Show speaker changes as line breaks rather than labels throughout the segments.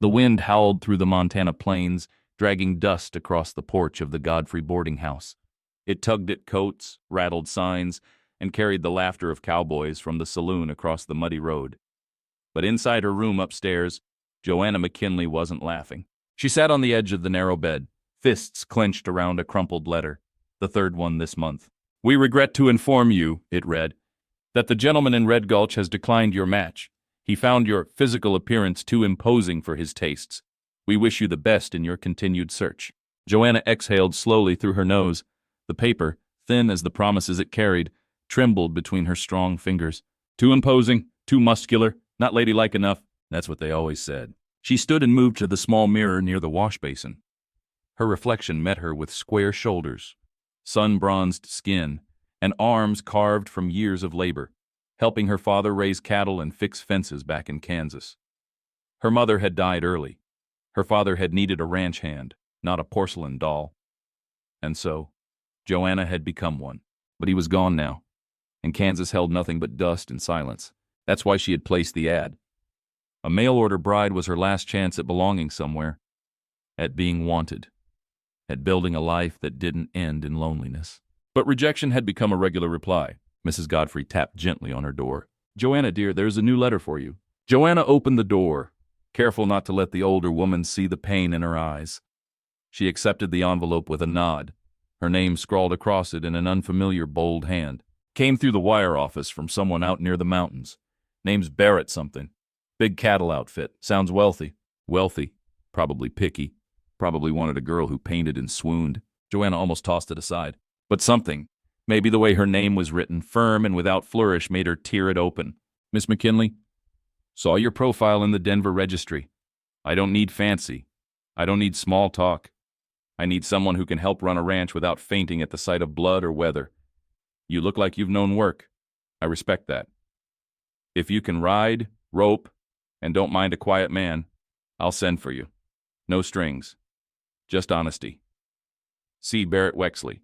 The wind howled through the Montana plains, dragging dust across the porch of the Godfrey boarding house. It tugged at coats, rattled signs, and carried the laughter of cowboys from the saloon across the muddy road. But inside her room upstairs, Joanna McKinley wasn't laughing. She sat on the edge of the narrow bed, fists clenched around a crumpled letter, the third one this month. "We regret to inform you," it read, "that the gentleman in Red Gulch has declined your match. He found your physical appearance too imposing for his tastes. We wish you the best in your continued search." Joanna exhaled slowly through her nose. The paper, thin as the promises it carried, trembled between her strong fingers. Too imposing, too muscular, not ladylike enough, that's what they always said. She stood and moved to the small mirror near the wash basin. Her reflection met her with square shoulders, sun-bronzed skin, and arms carved from years of labor, helping her father raise cattle and fix fences back in Kansas. Her mother had died early. Her father had needed a ranch hand, not a porcelain doll. And so, Joanna had become one. But he was gone now, and Kansas held nothing but dust and silence. That's why she had placed the ad. A mail-order bride was her last chance at belonging somewhere, at being wanted, at building a life that didn't end in loneliness. But rejection had become a regular reply. Mrs. Godfrey tapped gently on her door. "Joanna, dear, there's a new letter for you." Joanna opened the door, careful not to let the older woman see the pain in her eyes. She accepted the envelope with a nod, her name scrawled across it in an unfamiliar, bold hand. "Came through the wire office from someone out near the mountains. Name's Barrett something. Big cattle outfit. Sounds wealthy." Wealthy. Probably picky. Probably wanted a girl who painted and swooned. Joanna almost tossed it aside. But something, maybe the way her name was written, firm and without flourish, made her tear it open. "Miss McKinley, saw your profile in the Denver registry. I don't need fancy. I don't need small talk. I need someone who can help run a ranch without fainting at the sight of blood or weather. You look like you've known work. I respect that. If you can ride, rope, and don't mind a quiet man, I'll send for you. No strings. Just honesty. C. Barrett Wexley.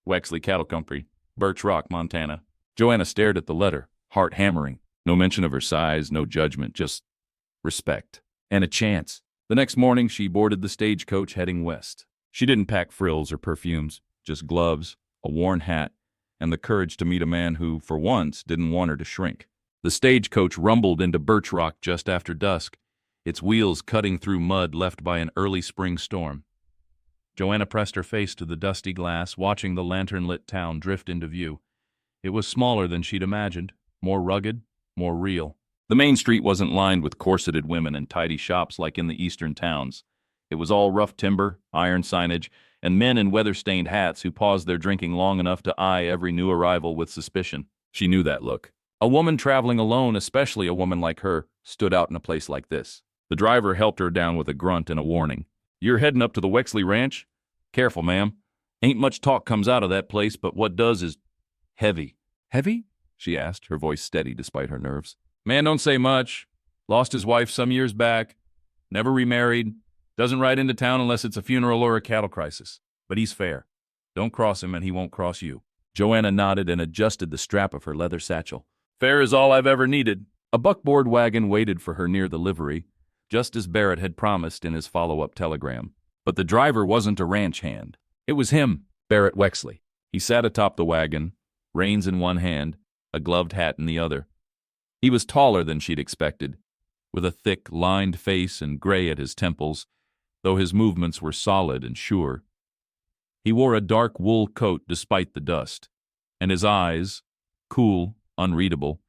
Wexley Cattle Company, Birch Rock, Montana." Joanna stared at the letter, heart hammering. No mention of her size, no judgment, just respect. And a chance. The next morning, she boarded the stagecoach heading west. She didn't pack frills or perfumes, just gloves, a worn hat, and the courage to meet a man who, for once, didn't want her to shrink. The stagecoach rumbled into Birch Rock just after dusk, its wheels cutting through mud left by an early spring storm. Joanna pressed her face to the dusty glass, watching the lantern-lit town drift into view. It was smaller than she'd imagined, more rugged, more real. The main street wasn't lined with corseted women and tidy shops like in the eastern towns. It was all rough timber, iron signage, and men in weather-stained hats who paused their drinking long enough to eye every new arrival with suspicion. She knew that look. A woman traveling alone, especially a woman like her, stood out in a place like this. The driver helped her down with a grunt and a warning. "You're heading up to the Wexley Ranch? Careful, ma'am. Ain't much talk comes out of that place, but what does is heavy." "Heavy?" she asked, her voice steady despite her nerves. "Man don't say much. Lost his wife some years back. Never remarried. Doesn't ride into town unless it's a funeral or a cattle crisis. But he's fair. Don't cross him and he won't cross you." Joanna nodded and adjusted the strap of her leather satchel. "Fair is all I've ever needed." A buckboard wagon waited for her near the livery, just as Barrett had promised in his follow-up telegram. But the driver wasn't a ranch hand. It was him, Barrett Wexley. He sat atop the wagon, reins in one hand, a gloved hat in the other. He was taller than she'd expected, with a thick, lined face and gray at his temples, though his movements were solid and sure. He wore a dark wool coat despite the dust, and his eyes, cool, unreadable,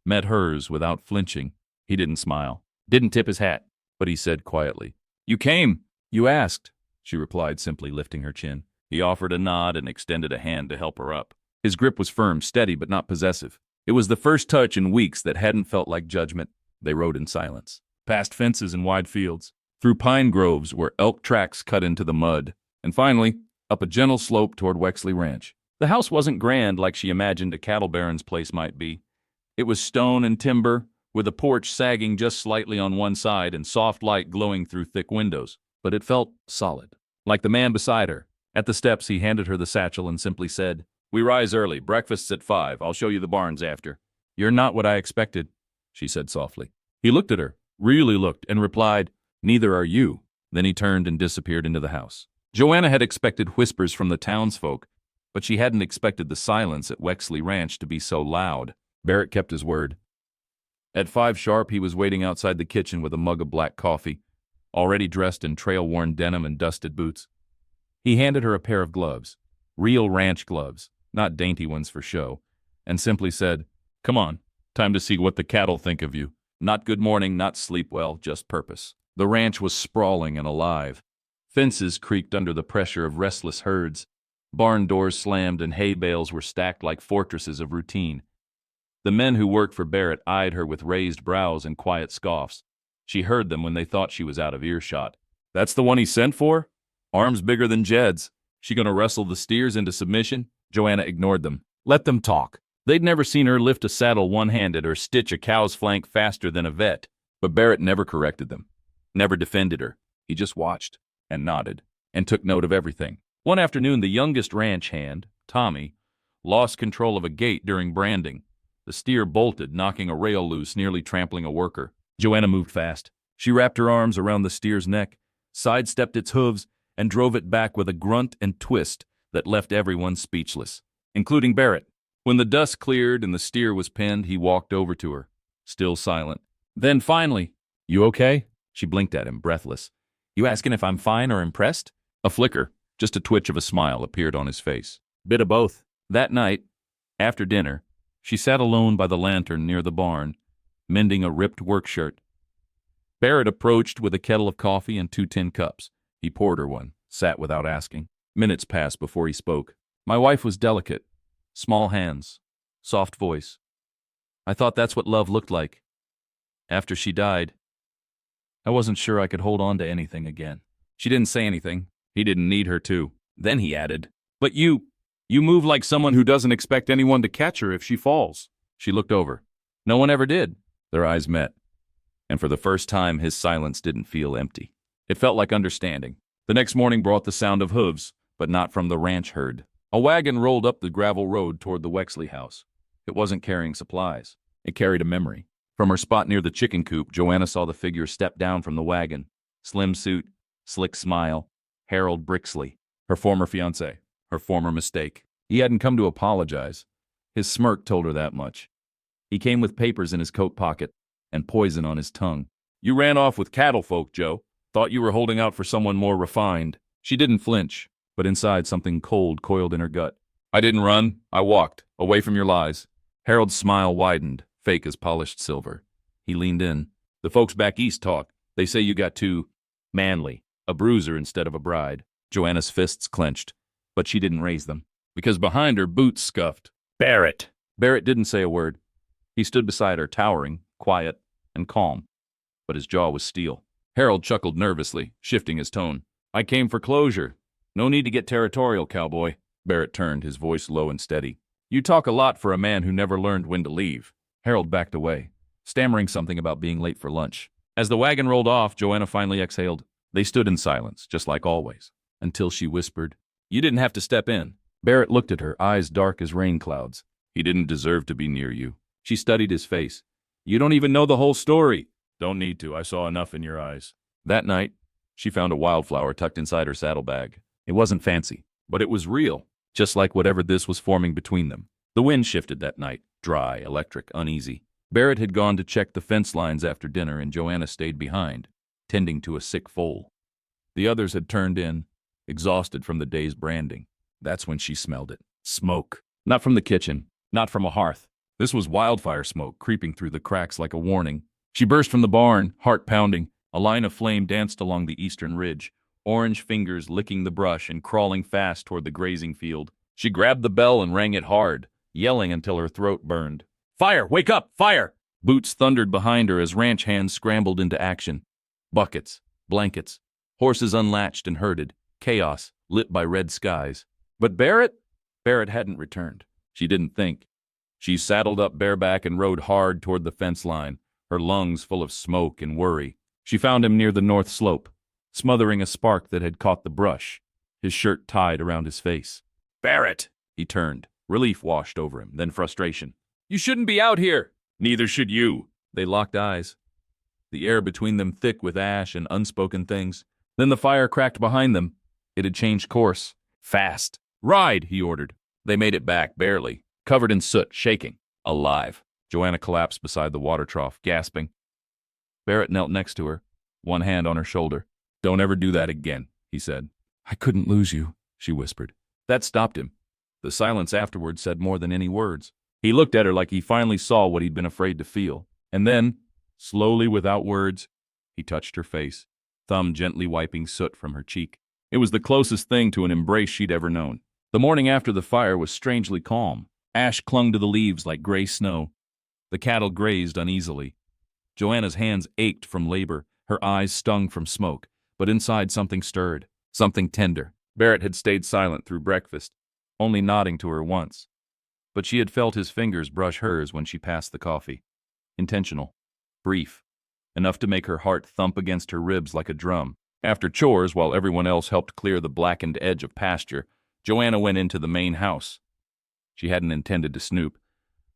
met hers without flinching. He didn't smile, didn't tip his hat, but he said quietly, "You came. You asked," she replied, simply lifting her chin. He offered a nod and extended a hand to help her up. His grip was firm, steady, but not possessive. It was the first touch in weeks that hadn't felt like judgment. They rode in silence, past fences and wide fields, through pine groves where elk tracks cut into the mud, and finally, up a gentle slope toward Wexley Ranch. The house wasn't grand like she imagined a cattle baron's place might be. It was stone and timber, with a porch sagging just slightly on one side and soft light glowing through thick windows. But it felt solid, like the man beside her. At the steps, he handed her the satchel and simply said, "We rise early. Breakfast's at 5. I'll show you the barns after." "You're not what I expected," she said softly. He looked at her, really looked, and replied, Neither are you. Then he turned and disappeared into the house. Joanna had expected whispers from the townsfolk, but she hadn't expected the silence at Wexley Ranch to be so loud. Barrett kept his word. At 5 sharp, he was waiting outside the kitchen with a mug of black coffee, already dressed in trail-worn denim and dusted boots. He handed her a pair of gloves, real ranch gloves, not dainty ones for show, and simply said, "Come on, time to see what the cattle think of you. Not good morning, not sleep well, just purpose." The ranch was sprawling and alive. Fences creaked under the pressure of restless herds. Barn doors slammed and hay bales were stacked like fortresses of routine. The men who worked for Barrett eyed her with raised brows and quiet scoffs. She heard them when they thought she was out of earshot. "That's the one he sent for? Arms bigger than Jed's. She gonna wrestle the steers into submission?" Joanna ignored them. Let them talk. They'd never seen her lift a saddle one-handed or stitch a cow's flank faster than a vet. But Barrett never corrected them, never defended her. He just watched and nodded and took note of everything. One afternoon, the youngest ranch hand, Tommy, lost control of a gate during branding. The steer bolted, knocking a rail loose, nearly trampling a worker. Joanna moved fast. She wrapped her arms around the steer's neck, sidestepped its hooves, and drove it back with a grunt and twist that left everyone speechless, including Barrett. When the dust cleared and the steer was pinned, he walked over to her, still silent. Then finally, "You okay?" She blinked at him, breathless. "You asking if I'm fine or impressed?" A flicker, just a twitch of a smile, appeared on his face. Bit of both. That night, after dinner, she sat alone by the lantern near the barn, mending a ripped work shirt. Barrett approached with a kettle of coffee and 2 tin cups. He poured her one, sat without asking. Minutes passed before he spoke. "My wife was delicate. Small hands, soft voice. I thought that's what love looked like. After she died, I wasn't sure I could hold on to anything again." She didn't say anything. He didn't need her to. Then he added, "But you move like someone who doesn't expect anyone to catch her if she falls." She looked over. No one ever did. Their eyes met. And for the first time, his silence didn't feel empty. It felt like understanding. The next morning brought the sound of hooves, but not from the ranch herd. A wagon rolled up the gravel road toward the Wexley house. It wasn't carrying supplies. It carried a memory. From her spot near the chicken coop, Joanna saw the figure step down from the wagon. Slim suit, slick smile, Harold Brixley, her former fiancé, her former mistake. He hadn't come to apologize. His smirk told her that much. He came with papers in his coat pocket and poison on his tongue. "You ran off with cattle folk, Joe. Thought you were holding out for someone more refined." She didn't flinch, but inside something cold coiled in her gut. "I didn't run. I walked, away from your lies." Harold's smile widened, fake as polished silver. He leaned in. "The folks back east talk. They say you got too manly, a bruiser instead of a bride." Joanna's fists clenched, but she didn't raise them, because behind her boots scuffed. "Barrett!" Barrett didn't say a word. He stood beside her, towering, quiet, and calm, but his jaw was steel. Harold chuckled nervously, shifting his tone. "I came for closure. No need to get territorial, cowboy." Barrett turned, his voice low and steady. "You talk a lot for a man who never learned when to leave." Harold backed away, stammering something about being late for lunch. As the wagon rolled off, Joanna finally exhaled. They stood in silence, just like always, until she whispered, "You didn't have to step in." Barrett looked at her, eyes dark as rain clouds. "He didn't deserve to be near you." She studied his face. "You don't even know the whole story." "Don't need to. I saw enough in your eyes." That night, she found a wildflower tucked inside her saddlebag. It wasn't fancy, but it was real, just like whatever this was forming between them. The wind shifted that night, dry, electric, uneasy. Barrett had gone to check the fence lines after dinner, and Joanna stayed behind, tending to a sick foal. The others had turned in, exhausted from the day's branding. That's when she smelled it. Smoke. Not from the kitchen, not from a hearth. This was wildfire smoke creeping through the cracks like a warning. She burst from the barn, heart pounding. A line of flame danced along the eastern ridge, orange fingers licking the brush and crawling fast toward the grazing field. She grabbed the bell and rang it hard, yelling until her throat burned. "Fire! Wake up! Fire!" Boots thundered behind her as ranch hands scrambled into action. Buckets, blankets, horses unlatched and herded, chaos lit by red skies. But Barrett? Barrett hadn't returned. She didn't think. She saddled up bareback and rode hard toward the fence line, her lungs full of smoke and worry. She found him near the north slope, smothering a spark that had caught the brush, his shirt tied around his face. "Barrett!" He turned. Relief washed over him, then frustration. "You shouldn't be out here." "Neither should you." They locked eyes. the air between them thick with ash and unspoken things. Then the fire cracked behind them. It had changed course. Fast. Ride, he ordered. They made it back, barely, covered in soot, shaking. Alive. Joanna collapsed beside the water trough, gasping. Barrett knelt next to her, one hand on her shoulder. Don't ever do that again, he said. I couldn't lose you, she whispered. That stopped him. The silence afterward said more than any words. He looked at her like he finally saw what he'd been afraid to feel. And then, slowly without words, he touched her face, thumb gently wiping soot from her cheek. It was the closest thing to an embrace she'd ever known. The morning after the fire was strangely calm. Ash clung to the leaves like gray snow. The cattle grazed uneasily. Joanna's hands ached from labor, her eyes stung from smoke, but inside something stirred, something tender. Barrett had stayed silent through breakfast, only nodding to her once. But she had felt his fingers brush hers when she passed the coffee. Intentional. Brief. Enough to make her heart thump against her ribs like a drum. After chores, while everyone else helped clear the blackened edge of pasture, Joanna went into the main house. She hadn't intended to snoop,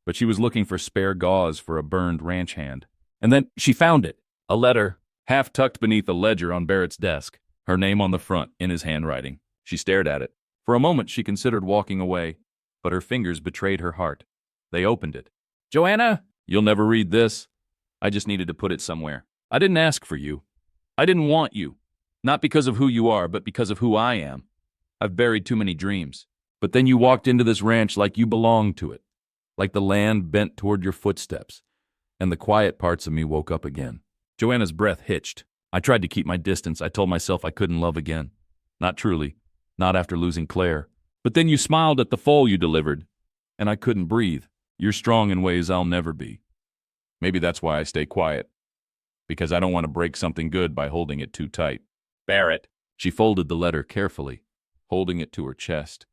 but she was looking for spare gauze for a burned ranch hand. And then she found it. A letter, half tucked beneath a ledger on Barrett's desk, her name on the front in his handwriting. She stared at it. For a moment she considered walking away, but her fingers betrayed her heart. They opened it. Joanna, you'll never read this. I just needed to put it somewhere. I didn't ask for you. I didn't want you. Not because of who you are, but because of who I am. I've buried too many dreams. But then you walked into this ranch like you belonged to it, like the land bent toward your footsteps, and the quiet parts of me woke up again. Joanna's breath hitched. I tried to keep my distance. I told myself I couldn't love again. Not truly. Not after losing Claire. But then you smiled at the foal you delivered, and I couldn't breathe. You're strong in ways I'll never be. Maybe that's why I stay quiet, because I don't want to break something good by holding it too tight. Barrett. She folded the letter carefully, holding it to her chest.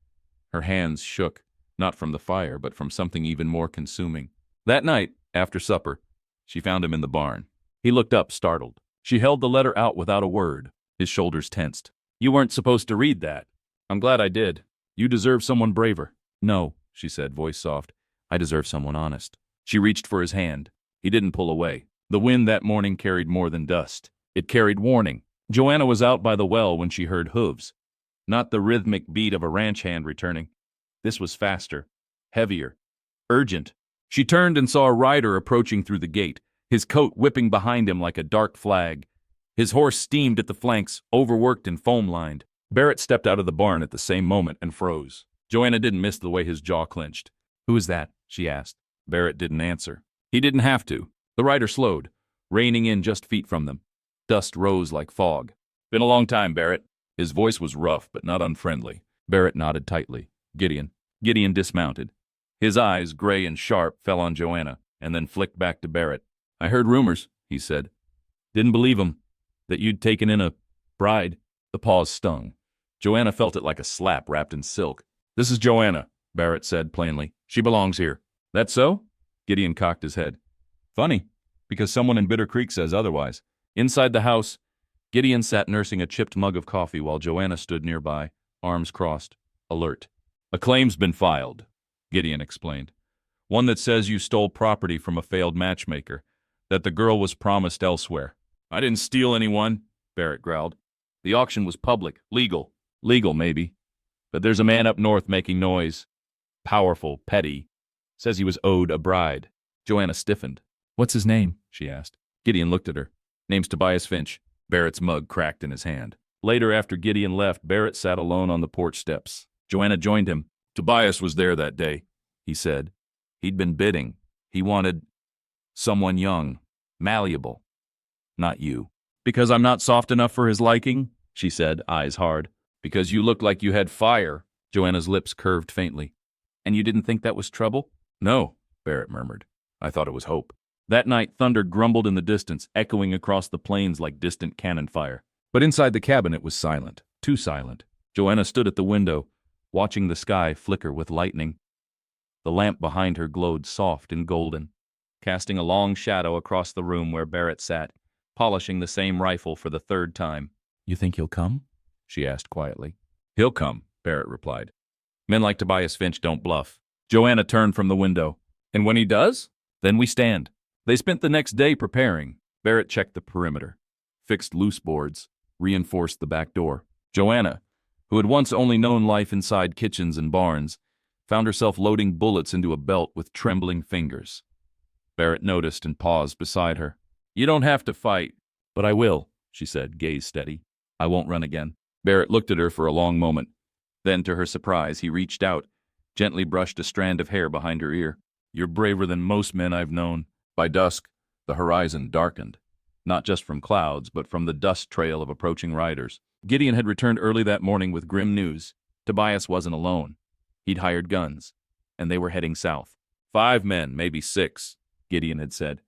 Her hands shook, not from the fire, but from something even more consuming. That night, after supper, she found him in the barn. He looked up, startled. She held the letter out without a word. His shoulders tensed. You weren't supposed to read that. I'm glad I did. You deserve someone braver. No, she said, voice soft. I deserve someone honest. She reached for his hand. He didn't pull away. The wind that morning carried more than dust. It carried warning. Joanna was out by the well when she heard hooves. Not the rhythmic beat of a ranch hand returning. This was faster, heavier, urgent. She turned and saw a rider approaching through the gate, his coat whipping behind him like a dark flag. His horse steamed at the flanks, overworked and foam-lined. Barrett stepped out of the barn at the same moment and froze. Joanna didn't miss the way his jaw clenched. Who is that? She asked. Barrett didn't answer. He didn't have to. The rider slowed, reining in just feet from them. Dust rose like fog. Been a long time, Barrett. His voice was rough, but not unfriendly. Barrett nodded tightly. Gideon. Gideon dismounted. His eyes, gray and sharp, fell on Joanna, and then flicked back to Barrett. I heard rumors, he said. Didn't believe 'em. That you'd taken in a bride. The pause stung. Joanna felt it like a slap wrapped in silk. This is Joanna, Barrett said plainly. She belongs here. That so? Gideon cocked his head. Funny, because someone in Bitter Creek says otherwise. Inside the house, Gideon sat nursing a chipped mug of coffee while Joanna stood nearby, arms crossed, alert. A claim's been filed, Gideon explained. One that says you stole property from a failed matchmaker, that the girl was promised elsewhere. I didn't steal anyone, Barrett growled. The auction was public, legal. Legal, maybe. But there's a man up north making noise. Powerful, petty. Says he was owed a bride. Joanna stiffened. What's his name? She asked. Gideon looked at her. Name's Tobias Finch. Barrett's mug cracked in his hand. Later, after Gideon left, Barrett sat alone on the porch steps. Joanna joined him. Tobias was there that day, he said. He'd been bidding. He wanted someone young, malleable. Not you. Because I'm not soft enough for his liking? She said, eyes hard. Because you looked like you had fire. Joanna's lips curved faintly. And you didn't think that was trouble? No, Barrett murmured. I thought it was hope. That night, thunder grumbled in the distance, echoing across the plains like distant cannon fire. But inside the cabin it was silent, too silent. Joanna stood at the window, watching the sky flicker with lightning. The lamp behind her glowed soft and golden, casting a long shadow across the room where Barrett sat, polishing the same rifle for the third time. You think he'll come? She asked quietly. He'll come, Barrett replied. Men like Tobias Finch don't bluff. Joanna turned from the window. And when he does, then we stand. They spent the next day preparing. Barrett checked the perimeter, fixed loose boards, reinforced the back door. Joanna, who had once only known life inside kitchens and barns, found herself loading bullets into a belt with trembling fingers. Barrett noticed and paused beside her. "You don't have to fight." "But I will," she said, gaze steady. "I won't run again." Barrett looked at her for a long moment. Then, to her surprise, he reached out, gently brushed a strand of hair behind her ear. "You're braver than most men I've known." By dusk, the horizon darkened, not just from clouds, but from the dust trail of approaching riders. Gideon had returned early that morning with grim news. Tobias wasn't alone. He'd hired guns, and they were heading south. 5 men, maybe 6, Gideon had said.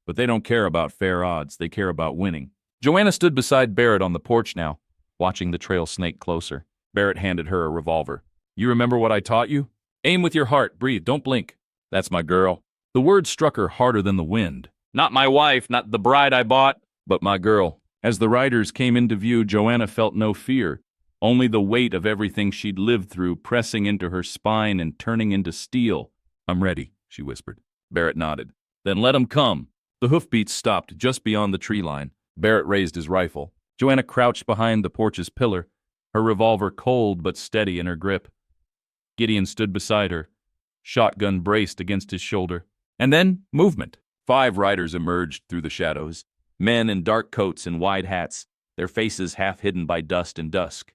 But they don't care about fair odds, they care about winning. Joanna stood beside Barrett on the porch now, watching the trail snake closer. Barrett handed her a revolver. "You remember what I taught you? Aim with your heart, breathe, don't blink." "That's my girl." The word struck her harder than the wind. "Not my wife, not the bride I bought, but my girl." As the riders came into view, Joanna felt no fear, only the weight of everything she'd lived through pressing into her spine and turning into steel. "I'm ready," she whispered. Barrett nodded. "Then let 'em come." The hoofbeats stopped just beyond the tree line. Barrett raised his rifle. Joanna crouched behind the porch's pillar, her revolver cold but steady in her grip. Gideon stood beside her, shotgun braced against his shoulder. And then, movement. 5 riders emerged through the shadows, men in dark coats and wide hats, their faces half hidden by dust and dusk.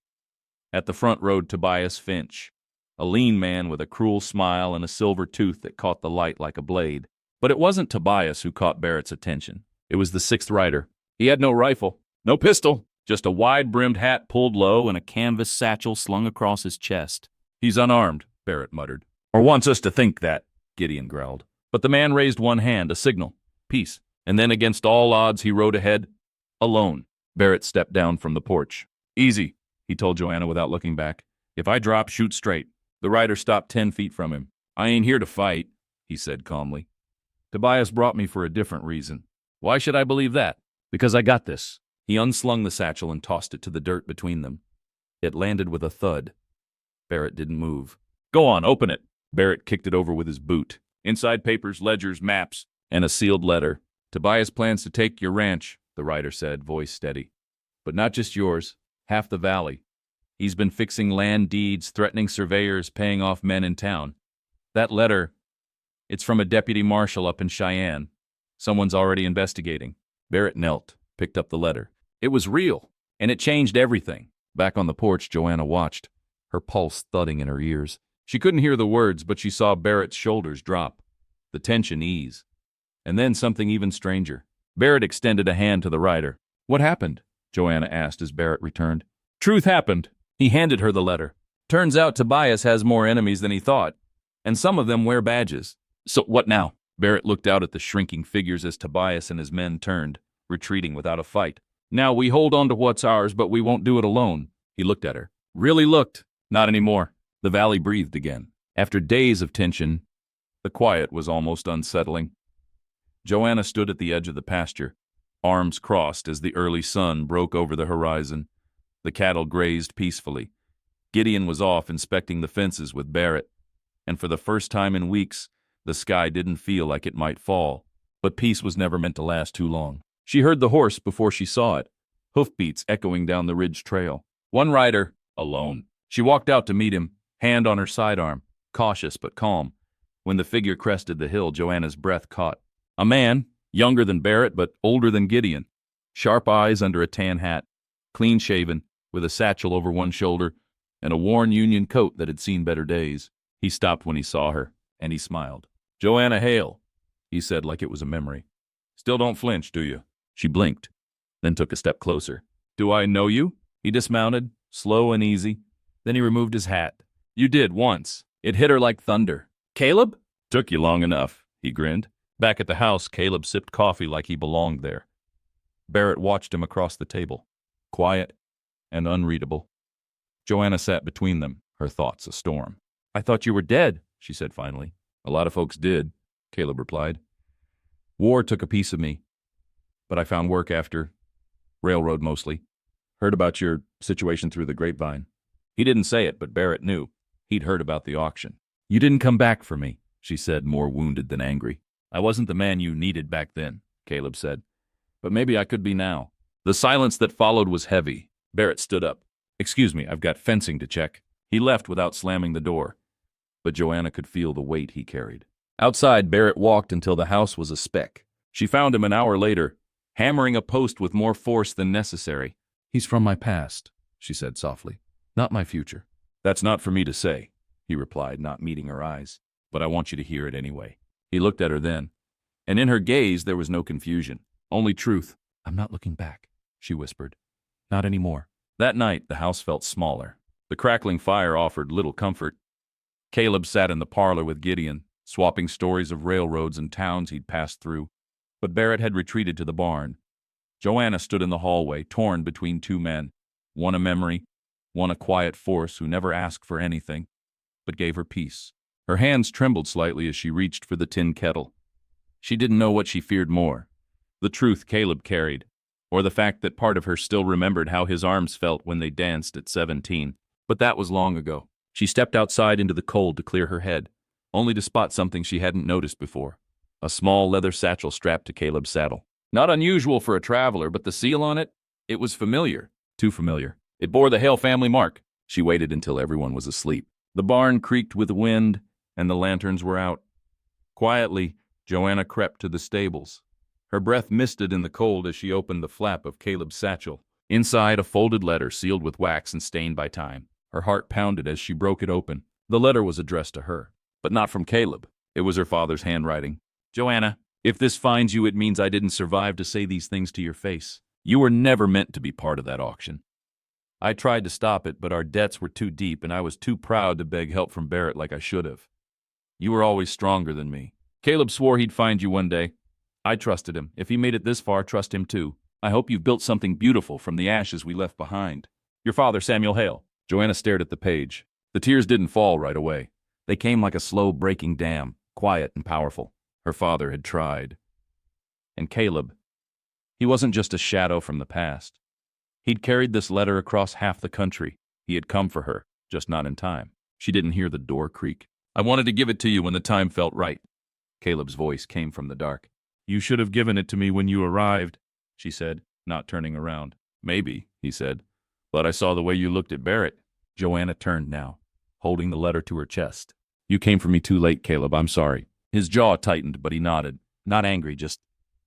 At the front rode Tobias Finch, a lean man with a cruel smile and a silver tooth that caught the light like a blade. But it wasn't Tobias who caught Barrett's attention. It was the 6th rider. He had no rifle, no pistol, just a wide-brimmed hat pulled low and a canvas satchel slung across his chest. "He's unarmed," Barrett muttered. "Or wants us to think that," Gideon growled. But the man raised one hand, a signal. Peace. And then against all odds he rode ahead, alone. Barrett stepped down from the porch. "Easy," he told Joanna without looking back. "If I drop, shoot straight." The rider stopped 10 feet from him. "I ain't here to fight," he said calmly. "Tobias brought me for a different reason." "Why should I believe that?" "Because I got this." He unslung the satchel and tossed it to the dirt between them. It landed with a thud. Barrett didn't move. "Go on, open it." Barrett kicked it over with his boot. Inside papers, ledgers, maps, and a sealed letter. "Tobias plans to take your ranch," the rider said, voice steady. "But not just yours, half the valley. He's been fixing land deeds, threatening surveyors, paying off men in town. That letter, it's from a deputy marshal up in Cheyenne. Someone's already investigating." Barrett knelt, picked up the letter. It was real, and it changed everything. Back on the porch, Joanna watched, her pulse thudding in her ears. She couldn't hear the words, but she saw Barrett's shoulders drop, the tension ease. And then something even stranger. Barrett extended a hand to the rider. "What happened?" Joanna asked as Barrett returned. "Truth happened." He handed her the letter. "Turns out Tobias has more enemies than he thought, and some of them wear badges." "So what now?" Barrett looked out at the shrinking figures as Tobias and his men turned, retreating without a fight. "Now we hold on to what's ours, but we won't do it alone." He looked at her. "Really looked." "Not anymore." The valley breathed again. After days of tension, the quiet was almost unsettling. Joanna stood at the edge of the pasture, arms crossed as the early sun broke over the horizon. The cattle grazed peacefully. Gideon was off inspecting the fences with Barrett, and for the first time in weeks, the sky didn't feel like it might fall. But peace was never meant to last too long. She heard the horse before she saw it, hoofbeats echoing down the ridge trail. One rider, alone. She walked out to meet him, hand on her sidearm, cautious but calm. When the figure crested the hill, Joanna's breath caught. A man, younger than Barrett but older than Gideon. Sharp eyes under a tan hat, clean-shaven, with a satchel over one shoulder, and a worn Union coat that had seen better days. He stopped when he saw her, and he smiled. "Joanna Hale," he said like it was a memory. "Still don't flinch, do you?" She blinked, then took a step closer. "Do I know you?" He dismounted, slow and easy. Then he removed his hat. "You did, once." It hit her like thunder. "Caleb?" "Took you long enough," he grinned. Back at the house, Caleb sipped coffee like he belonged there. Barrett watched him across the table, quiet and unreadable. Joanna sat between them, her thoughts a storm. "I thought you were dead," she said finally. "A lot of folks did," Caleb replied. "War took a piece of me, but I found work after. Railroad mostly. Heard about your situation through the grapevine." He didn't say it, but Barrett knew. He'd heard about the auction. "You didn't come back for me," she said, more wounded than angry. "I wasn't the man you needed back then," Caleb said. but maybe I could be now. The silence that followed was heavy. Barrett stood up. Excuse me, I've got fencing to check. He left without slamming the door, but Joanna could feel the weight he carried. Outside, Barrett walked until the house was a speck. She found him an hour later, hammering a post with more force than necessary. He's from my past, she said softly, not my future. That's not for me to say, he replied, not meeting her eyes, but I want you to hear it anyway. He looked at her then, and in her gaze there was no confusion, only truth. I'm not looking back, she whispered. Not anymore. That night, the house felt smaller. The crackling fire offered little comfort. Caleb sat in the parlor with Gideon, swapping stories of railroads and towns he'd passed through. But Barrett had retreated to the barn. Joanna stood in the hallway, torn between two men, one a memory, one a quiet force who never asked for anything, but gave her peace. Her hands trembled slightly as she reached for the tin kettle. She didn't know what she feared more, the truth Caleb carried, or the fact that part of her still remembered how his arms felt when they danced at 17. But that was long ago. She stepped outside into the cold to clear her head, only to spot something she hadn't noticed before. A small leather satchel strapped to Caleb's saddle. Not unusual for a traveler, but the seal on it was familiar. Too familiar. It bore the Hale family mark. She waited until everyone was asleep. The barn creaked with wind, and the lanterns were out. Quietly, Joanna crept to the stables. Her breath misted in the cold as she opened the flap of Caleb's satchel. Inside, a folded letter sealed with wax and stained by time. Her heart pounded as she broke it open. The letter was addressed to her, but not from Caleb. It was her father's handwriting. Joanna, if this finds you, it means I didn't survive to say these things to your face. You were never meant to be part of that auction. I tried to stop it, but our debts were too deep, and I was too proud to beg help from Barrett like I should have. You were always stronger than me. Caleb swore he'd find you one day. I trusted him. If he made it this far, trust him too. I hope you've built something beautiful from the ashes we left behind. Your father, Samuel Hale. Joanna stared at the page. The tears didn't fall right away. They came like a slow breaking dam, quiet and powerful. Her father had tried. And Caleb, he wasn't just a shadow from the past. He'd carried this letter across half the country. He had come for her, just not in time. She didn't hear the door creak. I wanted to give it to you when the time felt right. Caleb's voice came from the dark. You should have given it to me when you arrived, she said, not turning around. Maybe, he said, but I saw the way you looked at Barrett. Joanna turned now, holding the letter to her chest. You came for me too late, Caleb. I'm sorry. His jaw tightened, but he nodded. Not angry, just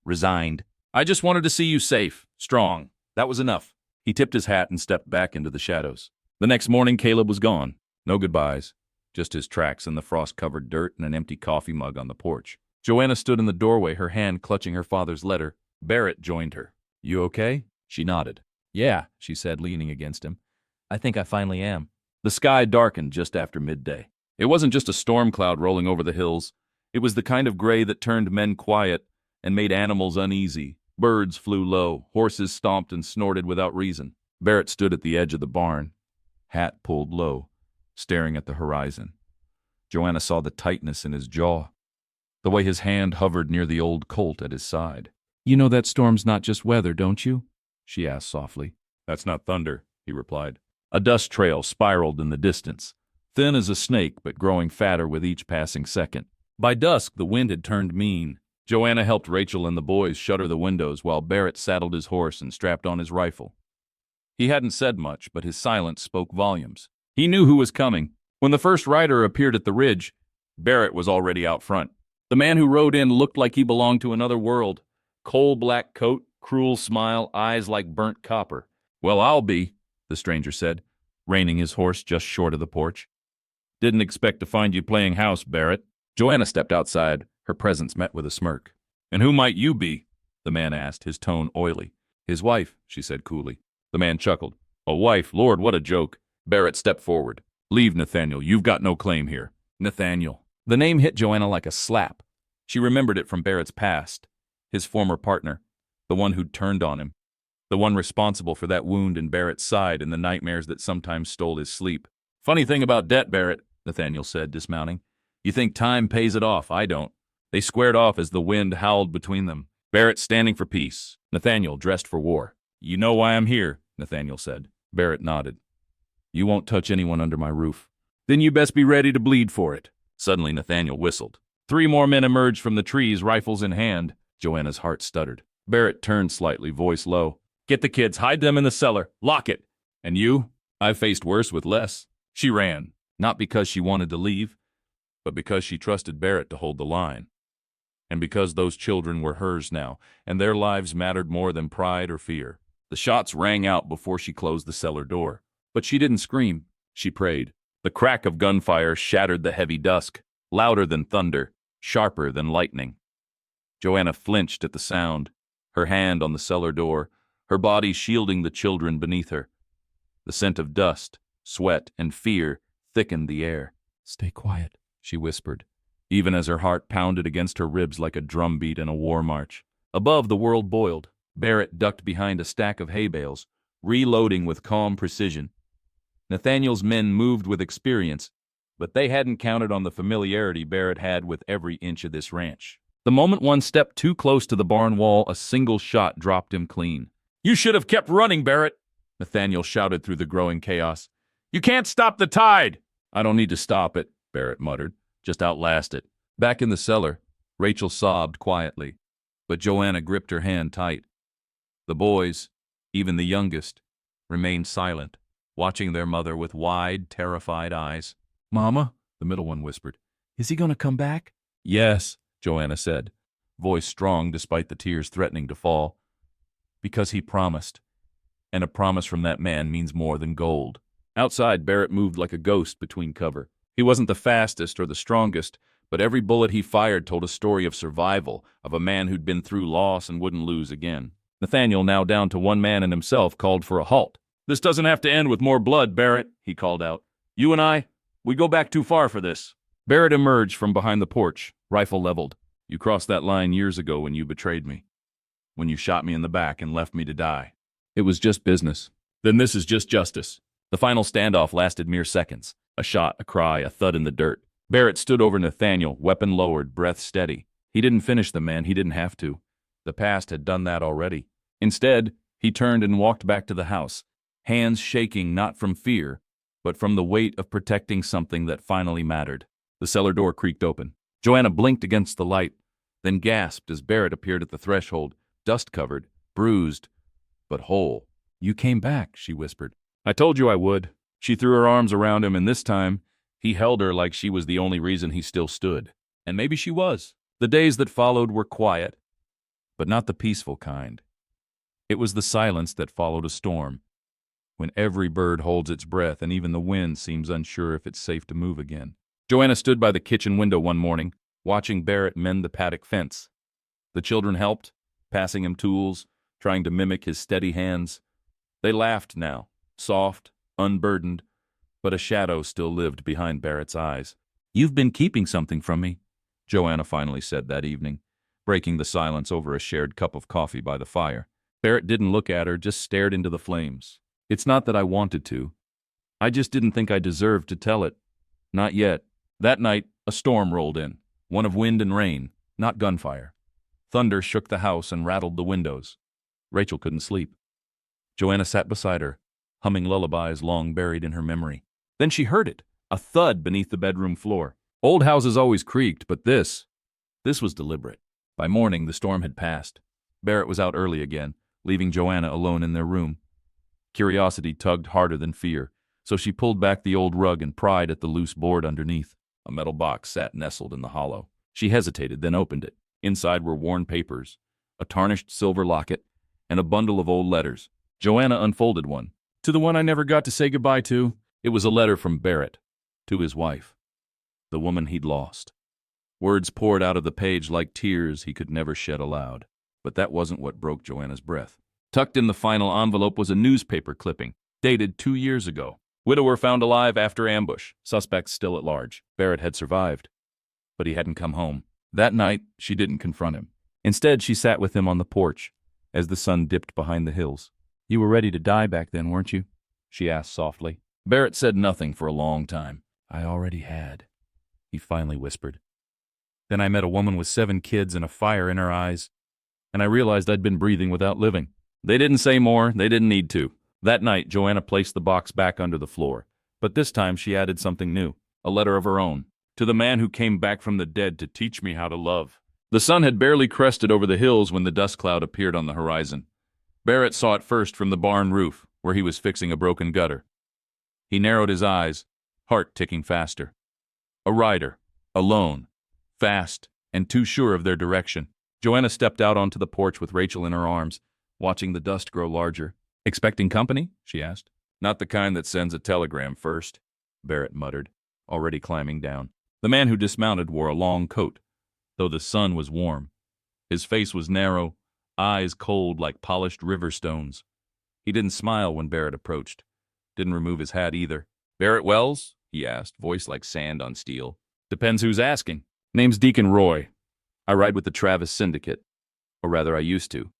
resigned. I just wanted to see you safe, strong. That was enough. He tipped his hat and stepped back into the shadows. The next morning, Caleb was gone. No goodbyes, just his tracks in the frost-covered dirt and an empty coffee mug on the porch. Joanna stood in the doorway, her hand clutching her father's letter. Barrett joined her. You okay? She nodded. Yeah, she said, leaning against him. I think I finally am. The sky darkened just after midday. It wasn't just a storm cloud rolling over the hills. It was the kind of gray that turned men quiet and made animals uneasy. Birds flew low, horses stomped and snorted without reason. Barrett stood at the edge of the barn, hat pulled low, staring at the horizon. Joanna saw the tightness in his jaw, the way his hand hovered near the old Colt at his side. You know that storm's not just weather, don't you? She asked softly. That's not thunder, he replied. A dust trail spiraled in the distance, thin as a snake but growing fatter with each passing second. By dusk, the wind had turned mean. Joanna helped Rachel and the boys shutter the windows while Barrett saddled his horse and strapped on his rifle. He hadn't said much, but his silence spoke volumes. He knew who was coming. When the first rider appeared at the ridge, Barrett was already out front. The man who rode in looked like he belonged to another world. Coal-black coat, cruel smile, eyes like burnt copper. Well, I'll be, the stranger said, reining his horse just short of the porch. Didn't expect to find you playing house, Barrett. Joanna stepped outside, her presence met with a smirk. And who might you be? The man asked, his tone oily. His wife, she said coolly. The man chuckled. A wife? Lord, what a joke. Barrett stepped forward. Leave, Nathaniel. You've got no claim here. Nathaniel. The name hit Joanna like a slap. She remembered it from Barrett's past. His former partner. The one who'd turned on him. The one responsible for that wound in Barrett's side and the nightmares that sometimes stole his sleep. Funny thing about debt, Barrett, Nathaniel said, dismounting. You think time pays it off. I don't. They squared off as the wind howled between them. Barrett standing for peace. Nathaniel dressed for war. You know why I'm here, Nathaniel said. Barrett nodded. You won't touch anyone under my roof. Then you best be ready to bleed for it. Suddenly Nathaniel whistled. 3 more men emerged from the trees, rifles in hand. Joanna's heart stuttered. Barrett turned slightly, voice low. Get the kids, hide them in the cellar, lock it. And you? I've faced worse with less. She ran, not because she wanted to leave, but because she trusted Barrett to hold the line. And because those children were hers now, and their lives mattered more than pride or fear. The shots rang out before she closed the cellar door. But she didn't scream. She prayed. The crack of gunfire shattered the heavy dusk, louder than thunder, sharper than lightning. Joanna flinched at the sound, her hand on the cellar door, her body shielding the children beneath her. The scent of dust, sweat, and fear thickened the air. Stay quiet, she whispered, even as her heart pounded against her ribs like a drumbeat in a war march. Above, the world boiled. Barrett ducked behind a stack of hay bales, reloading with calm precision. Nathaniel's men moved with experience, but they hadn't counted on the familiarity Barrett had with every inch of this ranch. The moment one stepped too close to the barn wall, a single shot dropped him clean. You should have kept running, Barrett, Nathaniel shouted through the growing chaos. You can't stop the tide! I don't need to stop it, Barrett muttered. Just outlast it. Back in the cellar, Rachel sobbed quietly, but Joanna gripped her hand tight. The boys, even the youngest, remained silent, watching their mother with wide, terrified eyes. Mama, the middle one whispered, is he going to come back? Yes, Joanna said, voice strong despite the tears threatening to fall. Because he promised. And a promise from that man means more than gold. Outside, Barrett moved like a ghost between cover. He wasn't the fastest or the strongest, but every bullet he fired told a story of survival, of a man who'd been through loss and wouldn't lose again. Nathaniel, now down to one man and himself, called for a halt. This doesn't have to end with more blood, Barrett, he called out. You and we go back too far for this. Barrett emerged from behind the porch, rifle leveled. You crossed that line years ago when you betrayed me. When you shot me in the back and left me to die. It was just business. Then this is just justice. The final standoff lasted mere seconds. A shot, a cry, a thud in the dirt. Barrett stood over Nathaniel, weapon lowered, breath steady. He didn't finish the man, he didn't have to. The past had done that already. Instead, he turned and walked back to the house, hands shaking not from fear, but from the weight of protecting something that finally mattered. The cellar door creaked open. Joanna blinked against the light, then gasped as Barrett appeared at the threshold, dust-covered, bruised, but whole. You came back, she whispered. I told you I would. She threw her arms around him, and this time, he held her like she was the only reason he still stood. And maybe she was. The days that followed were quiet, but not the peaceful kind. It was the silence that followed a storm, when every bird holds its breath and even the wind seems unsure if it's safe to move again. Joanna stood by the kitchen window one morning, watching Barrett mend the paddock fence. The children helped, passing him tools, trying to mimic his steady hands. They laughed now, soft, unburdened, but a shadow still lived behind Barrett's eyes. You've been keeping something from me, Joanna finally said that evening, breaking the silence over a shared cup of coffee by the fire. Barrett didn't look at her, just stared into the flames. It's not that I wanted to. I just didn't think I deserved to tell it. Not yet. That night, a storm rolled in, one of wind and rain, not gunfire. Thunder shook the house and rattled the windows. Rachel couldn't sleep. Joanna sat beside her, humming lullabies long buried in her memory. Then she heard it, a thud beneath the bedroom floor. Old houses always creaked, but this was deliberate. By morning, the storm had passed. Barrett was out early again, leaving Joanna alone in their room. Curiosity tugged harder than fear, so she pulled back the old rug and pried at the loose board underneath. A metal box sat nestled in the hollow. She hesitated, then opened it. Inside were worn papers, a tarnished silver locket, and a bundle of old letters. Joanna unfolded one. To the one I never got to say goodbye to. It was a letter from Barrett, to his wife, the woman he'd lost. Words poured out of the page like tears he could never shed aloud. But that wasn't what broke Joanna's breath. Tucked in the final envelope was a newspaper clipping, dated 2 years ago. Widower found alive after ambush. Suspects still at large. Barrett had survived, but he hadn't come home. That night, she didn't confront him. Instead, she sat with him on the porch as the sun dipped behind the hills. You were ready to die back then, weren't you? She asked softly. Barrett said nothing for a long time. I already had, he finally whispered. Then I met a woman with 7 kids and a fire in her eyes, and I realized I'd been breathing without living. They didn't say more, they didn't need to. That night, Joanna placed the box back under the floor, but this time she added something new, a letter of her own. To the man who came back from the dead to teach me how to love. The sun had barely crested over the hills when the dust cloud appeared on the horizon. Barrett saw it first from the barn roof, where he was fixing a broken gutter. He narrowed his eyes, heart ticking faster. A rider, alone, fast, and too sure of their direction. Joanna stepped out onto the porch with Rachel in her arms, watching the dust grow larger. "Expecting company?" she asked. "Not the kind that sends a telegram first," Barrett muttered, already climbing down. The man who dismounted wore a long coat, though the sun was warm. His face was narrow, eyes cold like polished river stones. He didn't smile when Barrett approached. Didn't remove his hat either. "Barrett Wells?" he asked, voice like sand on steel. "Depends who's asking. Name's Deacon Roy. I ride with the Travis Syndicate. Or rather, I used to.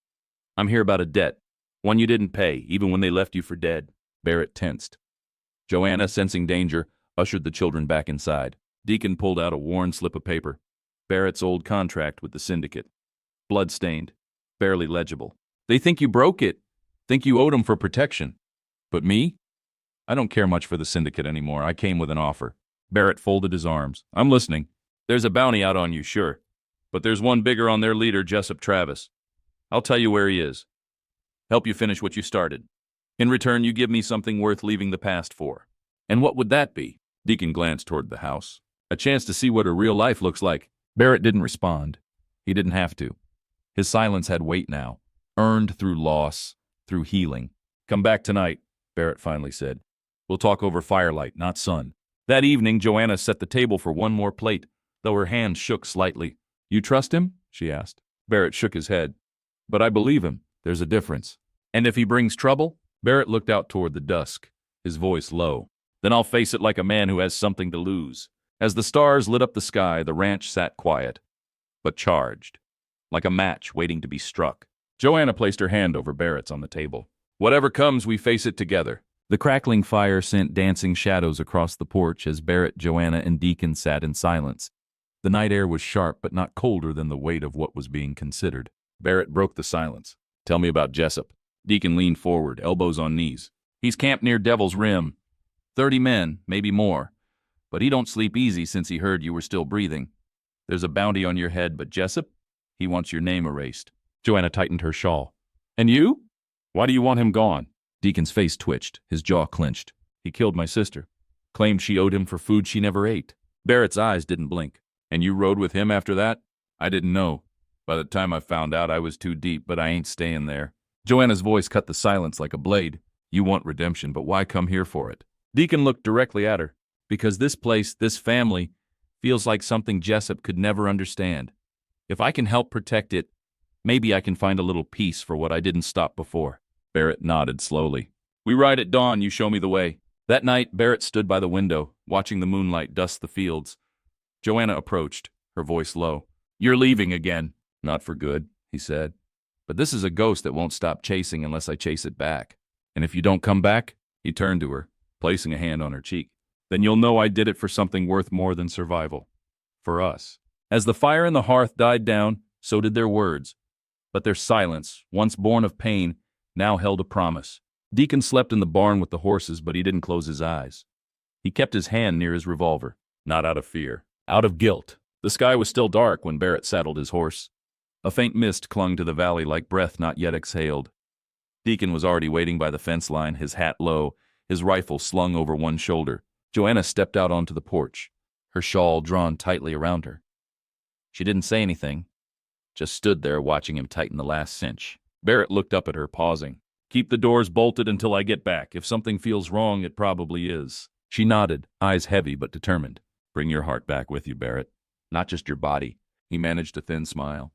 I'm here about a debt. One you didn't pay, even when they left you for dead." Barrett tensed. Joanna, sensing danger, ushered the children back inside. Deacon pulled out a worn slip of paper. Barrett's old contract with the Syndicate. Blood-stained. Barely legible. "They think you broke it. Think you owed them for protection. But me? I don't care much for the Syndicate anymore. I came with an offer." Barrett folded his arms. "I'm listening. There's a bounty out on you, sure. But there's one bigger on their leader, Jessup Travis. I'll tell you where he is. Help you finish what you started. In return, you give me something worth leaving the past for." "And what would that be?" Deacon glanced toward the house. "A chance to see what a real life looks like." Barrett didn't respond. He didn't have to. His silence had weight now, earned through loss, through healing. "Come back tonight," Barrett finally said. "We'll talk over firelight, not sun." That evening, Joanna set the table for one more plate, though her hand shook slightly. "You trust him?" she asked. Barrett shook his head. "But I believe him. There's a difference." "And if he brings trouble?" Barrett looked out toward the dusk, his voice low. "Then I'll face it like a man who has something to lose." As the stars lit up the sky, the ranch sat quiet, but charged, like a match waiting to be struck. Joanna placed her hand over Barrett's on the table. "Whatever comes, we face it together." The crackling fire sent dancing shadows across the porch as Barrett, Joanna, and Deacon sat in silence. The night air was sharp but not colder than the weight of what was being considered. Barrett broke the silence. "Tell me about Jessup." Deacon leaned forward, elbows on knees. "He's camped near Devil's Rim. 30 men, maybe more. But he don't sleep easy since he heard you were still breathing. There's a bounty on your head, but Jessup, he wants your name erased." Joanna tightened her shawl. "And you? Why do you want him gone?" Deacon's face twitched, his jaw clenched. "He killed my sister. Claimed she owed him for food she never ate." Barrett's eyes didn't blink. "And you rode with him after that?" "I didn't know. By the time I found out, I was too deep, but I ain't staying there." Joanna's voice cut the silence like a blade. "You want redemption, but why come here for it?" Deacon looked directly at her. "Because this place, this family, feels like something Jessup could never understand. If I can help protect it, maybe I can find a little peace for what I didn't stop before." Barrett nodded slowly. "We ride at dawn, you show me the way." That night, Barrett stood by the window, watching the moonlight dust the fields. Joanna approached, her voice low. "You're leaving again." "Not for good," he said. "But this is a ghost that won't stop chasing unless I chase it back. And if you don't come back," he turned to her, placing a hand on her cheek, "then you'll know I did it for something worth more than survival. For us." As the fire in the hearth died down, so did their words. But their silence, once born of pain, now held a promise. Deacon slept in the barn with the horses, but he didn't close his eyes. He kept his hand near his revolver, not out of fear, out of guilt. The sky was still dark when Barrett saddled his horse. A faint mist clung to the valley like breath not yet exhaled. Deacon was already waiting by the fence line, his hat low, his rifle slung over one shoulder. Joanna stepped out onto the porch, her shawl drawn tightly around her. She didn't say anything, just stood there watching him tighten the last cinch. Barrett looked up at her, pausing. "Keep the doors bolted until I get back. If something feels wrong, it probably is." She nodded, eyes heavy but determined. "Bring your heart back with you, Barrett. Not just your body." He managed a thin smile.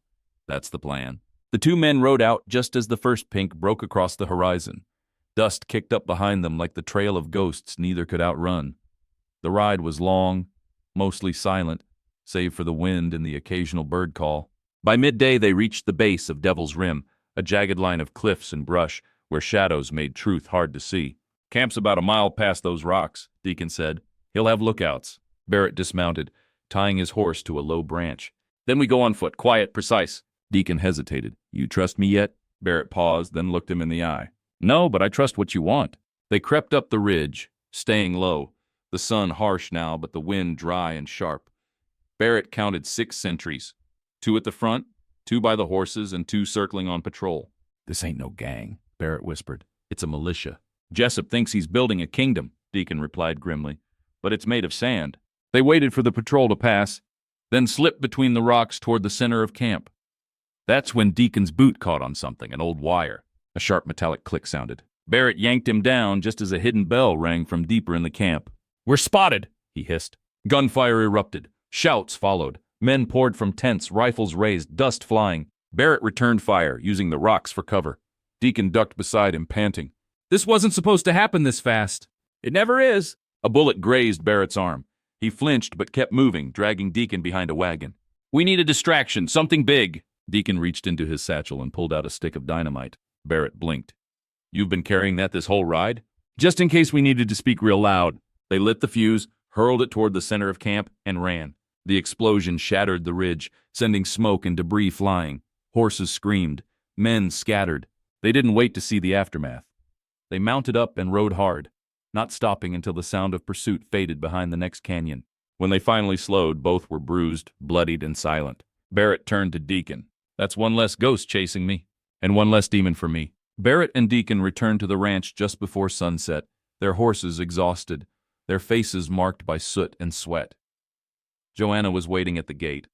"That's the plan." The two men rode out just as the first pink broke across the horizon. Dust kicked up behind them like the trail of ghosts neither could outrun. The ride was long, mostly silent, save for the wind and the occasional bird call. By midday they reached the base of Devil's Rim, a jagged line of cliffs and brush where shadows made truth hard to see. "Camp's about a mile past those rocks," Deacon said. "He'll have lookouts." Barrett dismounted, tying his horse to a low branch. "Then we go on foot, quiet, precise." Deacon hesitated. "You trust me yet?" Barrett paused, then looked him in the eye. "No, but I trust what you want." They crept up the ridge, staying low, the sun harsh now but the wind dry and sharp. Barrett counted 6 sentries, 2 at the front, 2 by the horses, and 2 circling on patrol. This ain't no gang, Barrett whispered. It's a militia. Jessup thinks he's building a kingdom, Deacon replied grimly, but it's made of sand. They waited for the patrol to pass, then slipped between the rocks toward the center of camp. That's when Deacon's boot caught on something, an old wire. A sharp metallic click sounded. Barrett yanked him down just as a hidden bell rang from deeper in the camp. "We're spotted," he hissed. Gunfire erupted. Shouts followed. Men poured from tents, rifles raised, dust flying. Barrett returned fire, using the rocks for cover. Deacon ducked beside him, panting. "This wasn't supposed to happen this fast." "It never is." A bullet grazed Barrett's arm. He flinched but kept moving, dragging Deacon behind a wagon. "We need a distraction, something big." Deacon reached into his satchel and pulled out a stick of dynamite. Barrett blinked. "You've been carrying that this whole ride?" "Just in case we needed to speak real loud." They lit the fuse, hurled it toward the center of camp, and ran. The explosion shattered the ridge, sending smoke and debris flying. Horses screamed. Men scattered. They didn't wait to see the aftermath. They mounted up and rode hard, not stopping until the sound of pursuit faded behind the next canyon. When they finally slowed, both were bruised, bloodied, and silent. Barrett turned to Deacon. "That's one less ghost chasing me, and one less demon for me." Barrett and Deacon returned to the ranch just before sunset, their horses exhausted, their faces marked by soot and sweat. Joanna was waiting at the gate,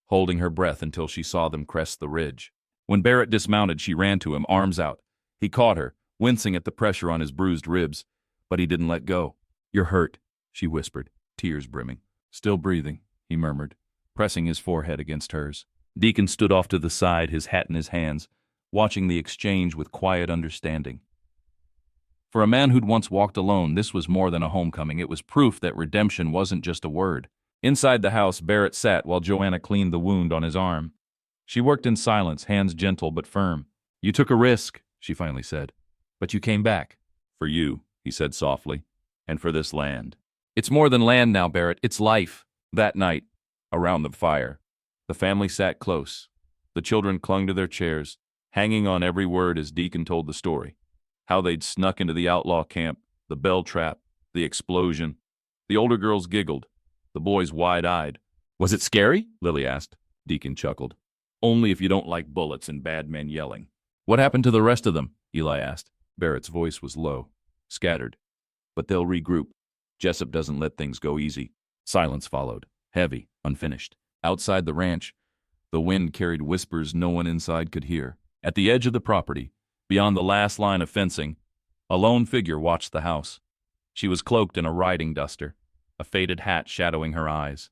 holding her breath until she saw them crest the ridge. When Barrett dismounted, she ran to him, arms out. He caught her, wincing at the pressure on his bruised ribs, but he didn't let go. "You're hurt," she whispered, tears brimming. "Still breathing," he murmured, pressing his forehead against hers. Deacon stood off to the side, his hat in his hands, watching the exchange with quiet understanding. For a man who'd once walked alone, this was more than a homecoming. It was proof that redemption wasn't just a word. Inside the house, Barrett sat while Joanna cleaned the wound on his arm. She worked in silence, hands gentle but firm. "You took a risk," she finally said, "but you came back." "For you," he said softly, "and for this land." "It's more than land now, Barrett. It's life." That night, around the fire, the family sat close. The children clung to their chairs, hanging on every word as Deacon told the story. How they'd snuck into the outlaw camp, the bell trap, the explosion. The older girls giggled, the boys wide-eyed. "Was it scary?" Lily asked. Deacon chuckled. "Only if you don't like bullets and bad men yelling." "What happened to the rest of them?" Eli asked. Barrett's voice was low, scattered. "But they'll regroup. Jessup doesn't let things go easy." Silence followed, heavy, unfinished. Outside the ranch, the wind carried whispers no one inside could hear. At the edge of the property, beyond the last line of fencing, a lone figure watched the house. She was cloaked in a riding duster, a faded hat shadowing her eyes.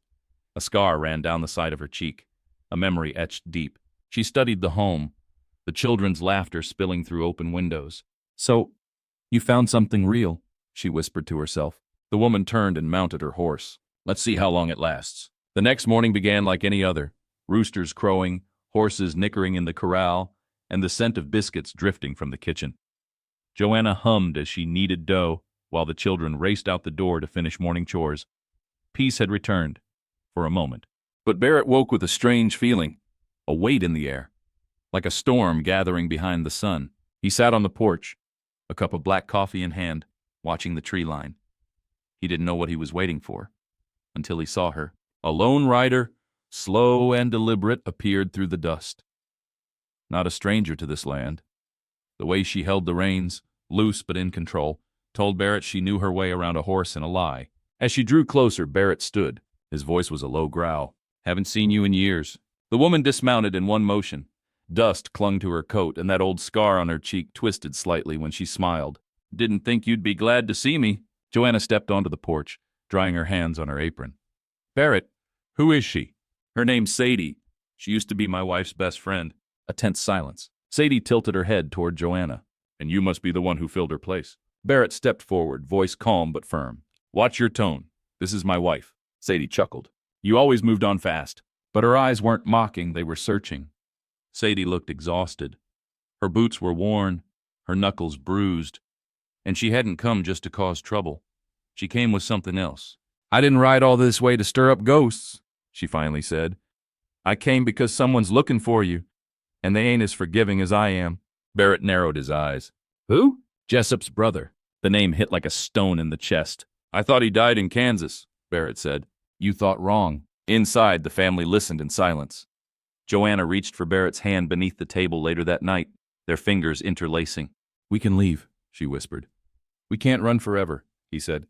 A scar ran down the side of her cheek, a memory etched deep. She studied the home, the children's laughter spilling through open windows. "So, you found something real," she whispered to herself. The woman turned and mounted her horse. "Let's see how long it lasts." The next morning began like any other, roosters crowing, horses nickering in the corral, and the scent of biscuits drifting from the kitchen. Joanna hummed as she kneaded dough, while the children raced out the door to finish morning chores. Peace had returned, for a moment. But Barrett woke with a strange feeling, a weight in the air, like a storm gathering behind the sun. He sat on the porch, a cup of black coffee in hand, watching the tree line. He didn't know what he was waiting for, until he saw her. A lone rider, slow and deliberate, appeared through the dust. Not a stranger to this land. The way she held the reins, loose but in control, told Barrett she knew her way around a horse and a lie. As she drew closer, Barrett stood. His voice was a low growl. "Haven't seen you in years." The woman dismounted in one motion. Dust clung to her coat, and that old scar on her cheek twisted slightly when she smiled. "Didn't think you'd be glad to see me." Joanna stepped onto the porch, drying her hands on her apron. "Barrett, who is she?" "Her name's Sadie. She used to be my wife's best friend." A tense silence. Sadie tilted her head toward Joanna. "And you must be the one who filled her place." Barrett stepped forward, voice calm but firm. "Watch your tone. This is my wife." Sadie chuckled. "You always moved on fast." But her eyes weren't mocking, they were searching. Sadie looked exhausted. Her boots were worn, her knuckles bruised, and she hadn't come just to cause trouble. She came with something else. "I didn't ride all this way to stir up ghosts," she finally said. "I came because someone's looking for you, and they ain't as forgiving as I am." Barrett narrowed his eyes. "Who?" "Jessup's brother." The name hit like a stone in the chest. "I thought he died in Kansas," Barrett said. "You thought wrong." Inside, the family listened in silence. Joanna reached for Barrett's hand beneath the table later that night, their fingers interlacing. "We can leave," she whispered. "We can't run forever," he said.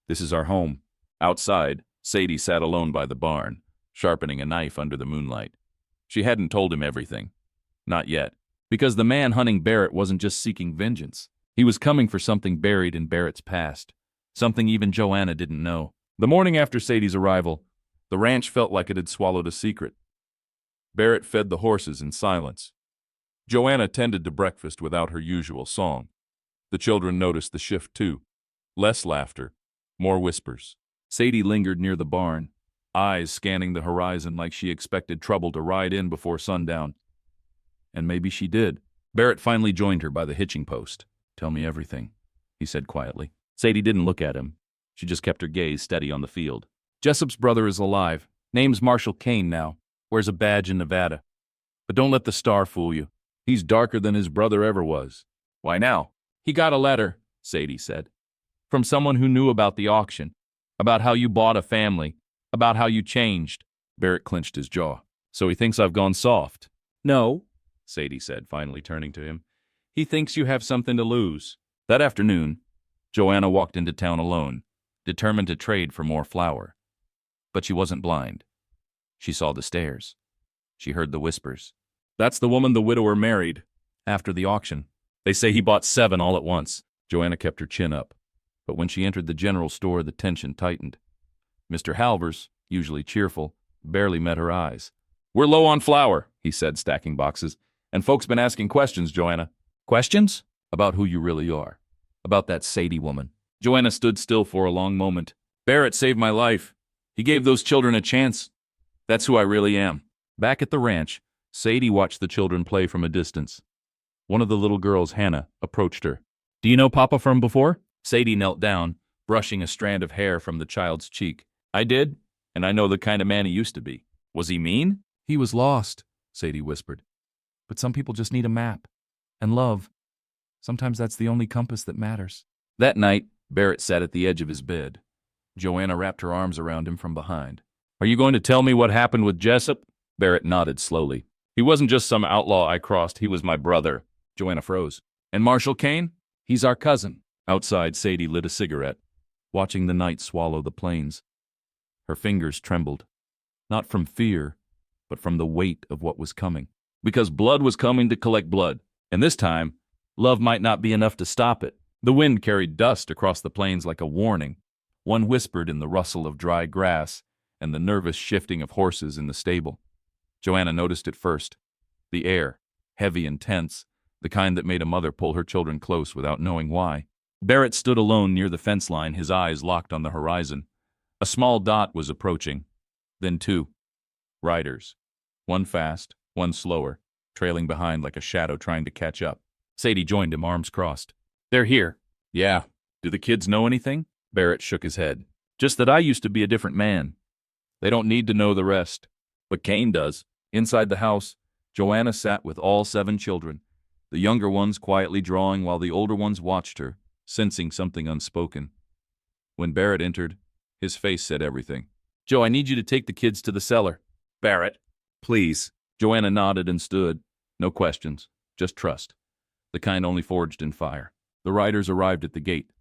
"This is our home." Outside, Sadie sat alone by the barn, sharpening a knife under the moonlight. She hadn't told him everything. Not yet. Because the man hunting Barrett wasn't just seeking vengeance. He was coming for something buried in Barrett's past. Something even Joanna didn't know. The morning after Sadie's arrival, the ranch felt like it had swallowed a secret. Barrett fed the horses in silence. Joanna tended to breakfast without her usual song. The children noticed the shift too. Less laughter, more whispers. Sadie lingered near the barn, eyes scanning the horizon like she expected trouble to ride in before sundown. And maybe she did. Barrett finally joined her by the hitching post. "Tell me everything," he said quietly. Sadie didn't look at him. She just kept her gaze steady on the field. "Jessup's brother is alive. Name's Marshall Kane now. Wears a badge in Nevada. But don't let the star fool you. He's darker than his brother ever was." "Why now?" "He got a letter," Sadie said, "from someone who knew about the auction, about how you bought a family, about how you changed." Barrett clenched his jaw. "So he thinks I've gone soft?" "No," Sadie said, finally turning to him. "He thinks you have something to lose." That afternoon, Joanna walked into town alone, determined to trade for more flour. But she wasn't blind. She saw the stares. She heard the whispers. "That's the woman the widower married after the auction. They say he bought 7 all at once." Joanna kept her chin up. But when she entered the general store, the tension tightened. Mr. Halvers, usually cheerful, barely met her eyes. "We're low on flour," he said, stacking boxes. "And folks been asking questions, Joanna." "Questions?" "About who you really are. About that Sadie woman." Joanna stood still for a long moment. "Barrett saved my life. He gave those children a chance. That's who I really am." Back at the ranch, Sadie watched the children play from a distance. One of the little girls, Hannah, approached her. "Do you know Papa from before?" Sadie knelt down, brushing a strand of hair from the child's cheek. "I did, and I know the kind of man he used to be." "Was he mean?" "He was lost," Sadie whispered. "But some people just need a map. And love. Sometimes that's the only compass that matters." That night, Barrett sat at the edge of his bed. Joanna wrapped her arms around him from behind. "Are you going to tell me what happened with Jessup?" Barrett nodded slowly. "He wasn't just some outlaw I crossed, he was my brother." Joanna froze. "And Marshall Kane?" "He's our cousin." Outside, Sadie lit a cigarette, watching the night swallow the plains. Her fingers trembled, not from fear, but from the weight of what was coming. Because blood was coming to collect blood, and this time, love might not be enough to stop it. The wind carried dust across the plains like a warning. One whispered in the rustle of dry grass and the nervous shifting of horses in the stable. Joanna noticed it first. The air, heavy and tense, the kind that made a mother pull her children close without knowing why. Barrett stood alone near the fence line, his eyes locked on the horizon. A small dot was approaching. Then 2. Riders. One fast, one slower, trailing behind like a shadow trying to catch up. Sadie joined him, arms crossed. "They're here." "Yeah. Do the kids know anything?" Barrett shook his head. "Just that I used to be a different man. They don't need to know the rest. But Kane does." Inside the house, Joanna sat with all 7 children, the younger ones quietly drawing while the older ones watched her, sensing something unspoken. When Barrett entered, his face said everything. "Joe, I need you to take the kids to the cellar." "Barrett, please." Joanna nodded and stood. No questions, just trust. The kind only forged in fire. The riders arrived at the gate.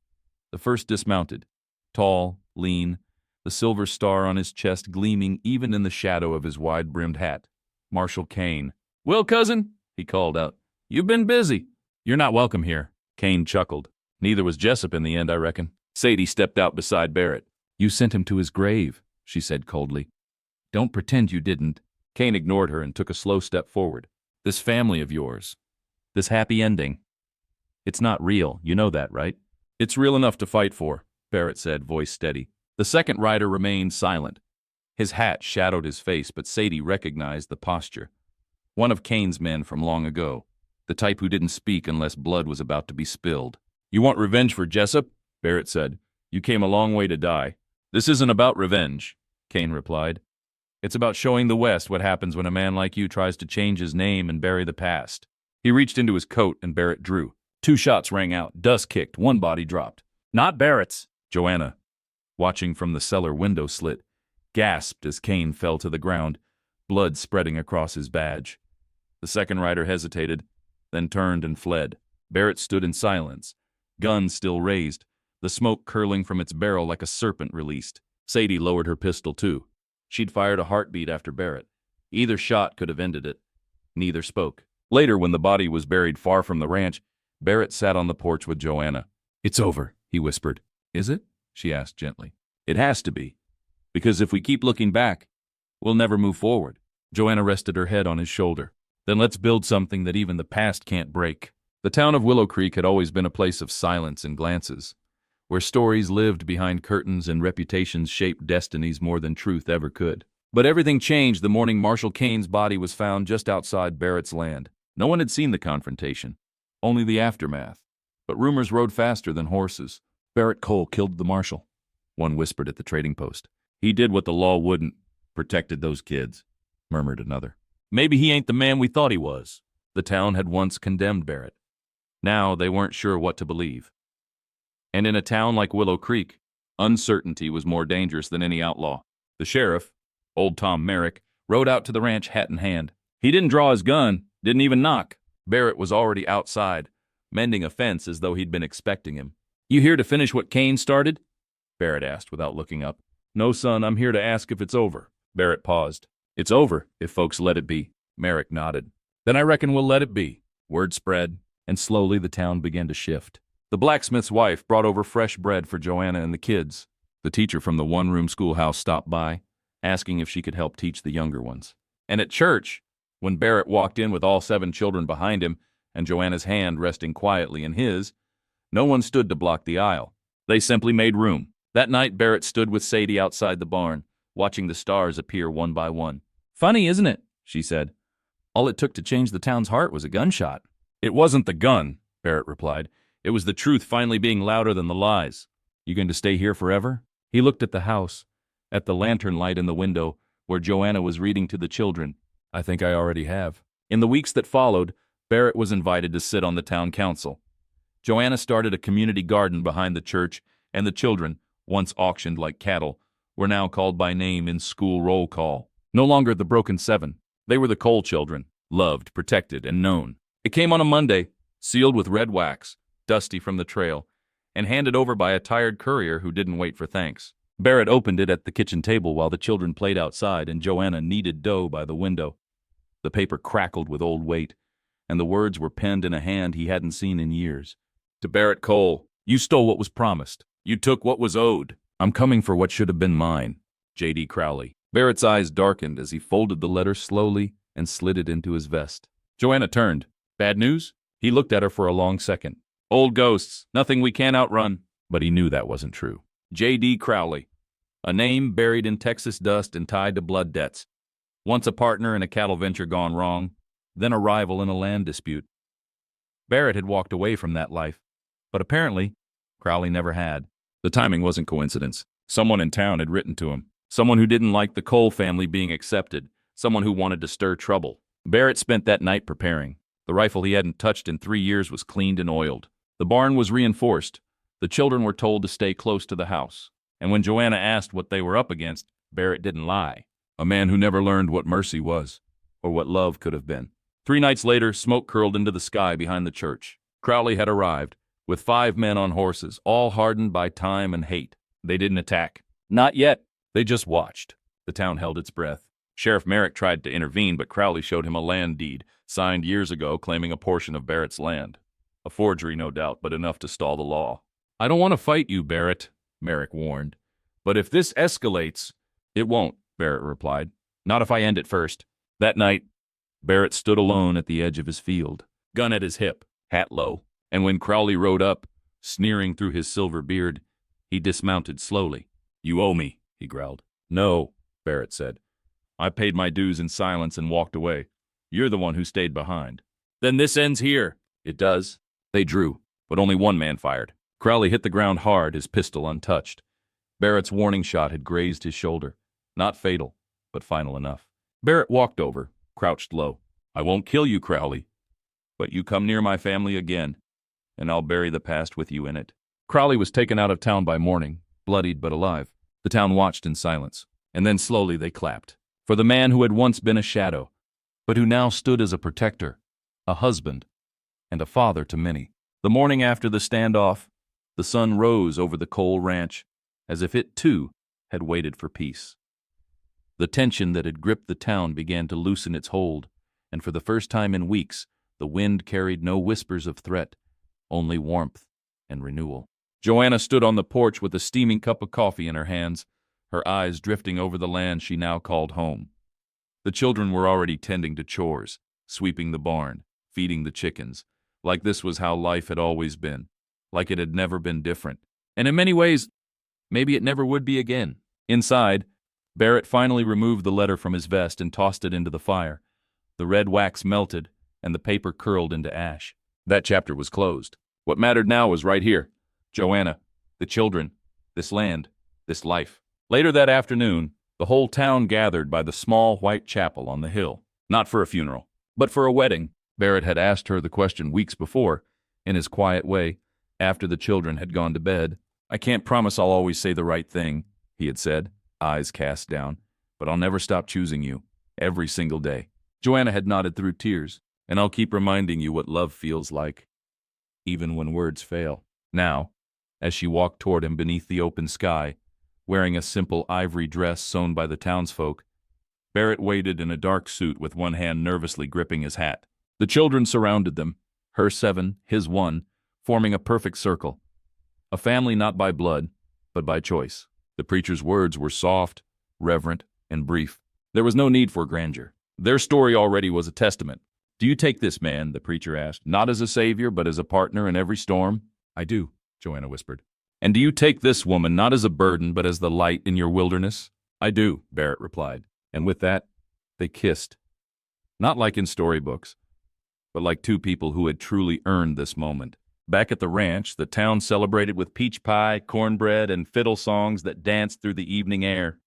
The first dismounted. Tall, lean, the silver star on his chest gleaming even in the shadow of his wide-brimmed hat. Marshall Kane. "Well, cousin," he called out, "you've been busy." "You're not welcome here." Kane chuckled. "Neither was Jessup in the end, I reckon." Sadie stepped out beside Barrett. "You sent him to his grave," she said coldly. "Don't pretend you didn't." Kane ignored her and took a slow step forward. "This family of yours, this happy ending, it's not real. You know that, right?" "It's real enough to fight for," Barrett said, voice steady. The second rider remained silent. His hat shadowed his face, but Sadie recognized the posture. One of Kane's men from long ago, the type who didn't speak unless blood was about to be spilled. "You want revenge for Jessup?" Barrett said. "You came a long way to die." "This isn't about revenge," Kane replied. "It's about showing the West what happens when a man like you tries to change his name and bury the past." He reached into his coat and Barrett drew. 2 shots rang out, dust kicked, one body dropped. "Not Barrett's." Joanna, watching from the cellar window slit, gasped as Kane fell to the ground. blood spreading across his badge. The second rider hesitated, then turned and fled. Barrett stood in silence, gun still raised, the smoke curling from its barrel like a serpent released. Sadie lowered her pistol too. She'd fired a heartbeat after Barrett. Either shot could have ended it. Neither spoke. Later, when the body was buried far from the ranch, Barrett sat on the porch with Joanna. "It's over," he whispered. "Is it?" she asked gently. "It has to be. Because if we keep looking back, we'll never move forward." Joanna rested her head on his shoulder. "Then let's build something that even the past can't break." The town of Willow Creek had always been a place of silence and glances, where stories lived behind curtains and reputations shaped destinies more than truth ever could. But everything changed the morning Marshall Kane's body was found just outside Barrett's land. No one had seen the confrontation, only the aftermath. But rumors rode faster than horses. "Barrett Cole killed the marshal," one whispered at the trading post. "He did what the law wouldn't, protected those kids," murmured another. "Maybe he ain't the man we thought he was." The town had once condemned Barrett. Now they weren't sure what to believe. And in a town like Willow Creek, uncertainty was more dangerous than any outlaw. The sheriff, old Tom Merrick, rode out to the ranch hat in hand. He didn't draw his gun, didn't even knock. Barrett was already outside, mending a fence as though he'd been expecting him. "You here to finish what Kane started?" Barrett asked without looking up. "No, son, I'm here to ask if it's over." Barrett paused. "It's over, if folks let it be." Merrick nodded. "Then I reckon we'll let it be." Word spread, and slowly the town began to shift. The blacksmith's wife brought over fresh bread for Joanna and the kids. The teacher from the one-room schoolhouse stopped by, asking if she could help teach the younger ones. And at church, when Barrett walked in with all 7 children behind him and Joanna's hand resting quietly in his, no one stood to block the aisle. They simply made room. That night, Barrett stood with Sadie outside the barn, watching the stars appear one by one. "Funny, isn't it?" she said. "All it took to change the town's heart was a gunshot." "It wasn't the gun," Barrett replied. "It was the truth finally being louder than the lies." "You going to stay here forever?" He looked at the house, at the lantern light in the window, where Joanna was reading to the children. "I think I already have." In the weeks that followed, Barrett was invited to sit on the town council. Joanna started a community garden behind the church, and the children, once auctioned like cattle, were now called by name in school roll call. No longer the broken 7. They were the Cole children, loved, protected, and known. It came on a Monday, sealed with red wax, dusty from the trail, and handed over by a tired courier who didn't wait for thanks. Barrett opened it at the kitchen table while the children played outside and Joanna kneaded dough by the window. The paper crackled with old weight, and the words were penned in a hand he hadn't seen in years. "To Barrett Cole, you stole what was promised. You took what was owed. I'm coming for what should have been mine. J.D. Crowley." Barrett's eyes darkened as he folded the letter slowly and slid it into his vest. Joanna turned. "Bad news?" He looked at her for a long second. "Old ghosts, nothing we can't outrun." But he knew that wasn't true. J.D. Crowley, a name buried in Texas dust and tied to blood debts. Once a partner in a cattle venture gone wrong, then a rival in a land dispute. Barrett had walked away from that life, but apparently Crowley never had. The timing wasn't coincidence. Someone in town had written to him. Someone who didn't like the Cole family being accepted. Someone who wanted to stir trouble. Barrett spent that night preparing. The rifle he hadn't touched in 3 years was cleaned and oiled. The barn was reinforced. The children were told to stay close to the house. And when Joanna asked what they were up against, Barrett didn't lie. A man who never learned what mercy was, or what love could have been. 3 nights later, smoke curled into the sky behind the church. Crowley had arrived, with 5 men on horses, all hardened by time and hate. They didn't attack. Not yet. They just watched. The town held its breath. Sheriff Merrick tried to intervene, but Crowley showed him a land deed, signed years ago claiming a portion of Barrett's land. A forgery, no doubt, but enough to stall the law. "I don't want to fight you, Barrett," Merrick warned. "But if this escalates—" "It won't," Barrett replied. "Not if I end it first." That night, Barrett stood alone at the edge of his field, gun at his hip, hat low. And when Crowley rode up, sneering through his silver beard, he dismounted slowly. "You owe me," he growled. "No," Barrett said. "I paid my dues in silence and walked away. You're the one who stayed behind." "Then this ends here." "It does." They drew, but only one man fired. Crowley hit the ground hard, his pistol untouched. Barrett's warning shot had grazed his shoulder. Not fatal, but final enough. Barrett walked over, crouched low. "I won't kill you, Crowley, but you come near my family again, and I'll bury the past with you in it." Crowley was taken out of town by morning, bloodied but alive. The town watched in silence, and then slowly they clapped. for the man who had once been a shadow, but who now stood as a protector, a husband, and a father to many. The morning after the standoff, the sun rose over the coal ranch, as if it, too, had waited for peace. The tension that had gripped the town began to loosen its hold, and for the first time in weeks, the wind carried no whispers of threat, only warmth and renewal. Joanna stood on the porch with a steaming cup of coffee in her hands, her eyes drifting over the land she now called home. The children were already tending to chores, sweeping the barn, feeding the chickens, like this was how life had always been, like it had never been different. And in many ways, maybe it never would be again. Inside, Barrett finally removed the letter from his vest and tossed it into the fire. The red wax melted, and the paper curled into ash. That chapter was closed. What mattered now was right here. Joanna, the children, this land, this life. Later that afternoon, the whole town gathered by the small white chapel on the hill. Not for a funeral, but for a wedding. Barrett had asked her the question weeks before, in his quiet way, after the children had gone to bed. "I can't promise I'll always say the right thing," he had said, eyes cast down, "but I'll never stop choosing you, every single day." Joanna had nodded through tears. "And I'll keep reminding you what love feels like, even when words fail." Now, as she walked toward him beneath the open sky, wearing a simple ivory dress sewn by the townsfolk, Barrett waited in a dark suit with one hand nervously gripping his hat. The children surrounded them, her 7, his 1, forming a perfect circle. A family not by blood, but by choice. The preacher's words were soft, reverent, and brief. There was no need for grandeur. Their story already was a testament. "Do you take this man," the preacher asked, "not as a savior, but as a partner in every storm?" "I do," Joanna whispered. "And do you take this woman not as a burden, but as the light in your wilderness?" "I do," Barrett replied. And with that, they kissed. Not like in storybooks, but like two people who had truly earned this moment. Back at the ranch, the town celebrated with peach pie, cornbread, and fiddle songs that danced through the evening air.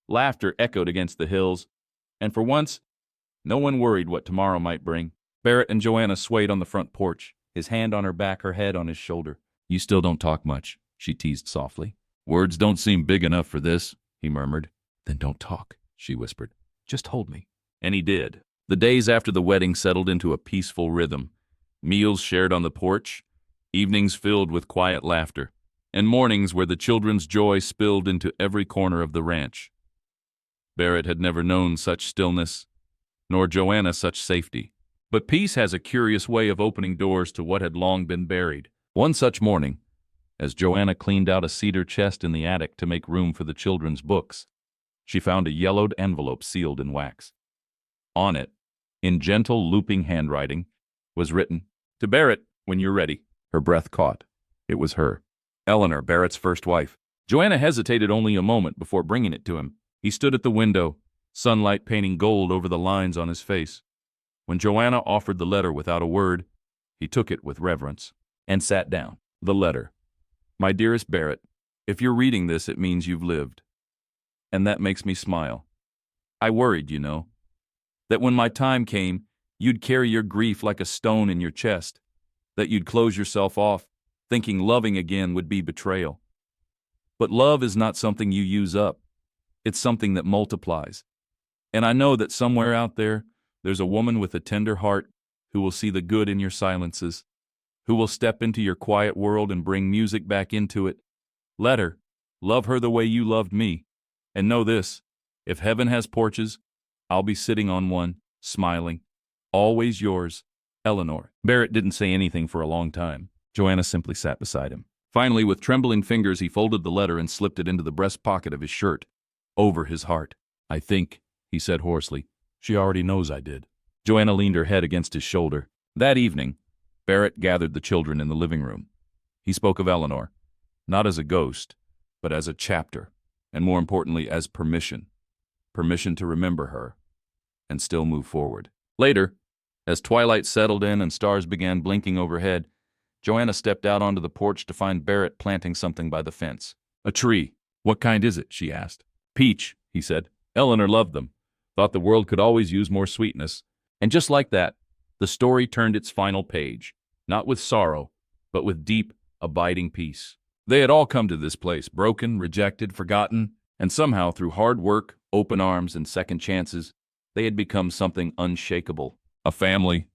Laughter echoed against the hills, and for once, no one worried what tomorrow might bring. Barrett and Joanna swayed on the front porch, his hand on her back, her head on his shoulder. "You still don't talk much," she teased softly. "Words don't seem big enough for this," he murmured. "Then don't talk," she whispered. "Just hold me." And he did. The days after the wedding settled into a peaceful rhythm. Meals shared on the porch, evenings filled with quiet laughter, and mornings where the children's joy spilled into every corner of the ranch. Barrett had never known such stillness, nor Joanna such safety. But peace has a curious way of opening doors to what had long been buried. One such morning, as Joanna cleaned out a cedar chest in the attic to make room for the children's books, she found a yellowed envelope sealed in wax. On it, in gentle, looping handwriting, was written, "To Barrett, when you're ready." Her breath caught. It was her. Eleanor, Barrett's first wife. Joanna hesitated only a moment before bringing it to him. He stood at the window, sunlight painting gold over the lines on his face. When Joanna offered the letter without a word, he took it with reverence and sat down. The letter. "My dearest Barrett, if you're reading this, it means you've lived. And that makes me smile. I worried, you know, that when my time came, you'd carry your grief like a stone in your chest, that you'd close yourself off, thinking loving again would be betrayal. But love is not something you use up. It's something that multiplies. And I know that somewhere out there, there's a woman with a tender heart who will see the good in your silences, who will step into your quiet world and bring music back into it. Let her. Love her the way you loved me. And know this, if heaven has porches, I'll be sitting on one, smiling. Always yours, Eleanor." Barrett didn't say anything for a long time. Joanna simply sat beside him. Finally, with trembling fingers, he folded the letter and slipped it into the breast pocket of his shirt, over his heart. "I think," he said hoarsely, "she already knows I did." Joanna leaned her head against his shoulder. That evening, Barrett gathered the children in the living room. He spoke of Eleanor, not as a ghost, but as a chapter, and more importantly, as permission. Permission to remember her, and still move forward. Later, as twilight settled in and stars began blinking overhead, Joanna stepped out onto the porch to find Barrett planting something by the fence. "A tree. What kind is it?" she asked. "Peach," he said. "Eleanor loved them. Thought the world could always use more sweetness." And just like that, the story turned its final page, not with sorrow, but with deep, abiding peace. They had all come to this place, broken, rejected, forgotten, and somehow, through hard work, Open arms and second chances, they had become something unshakable. A family,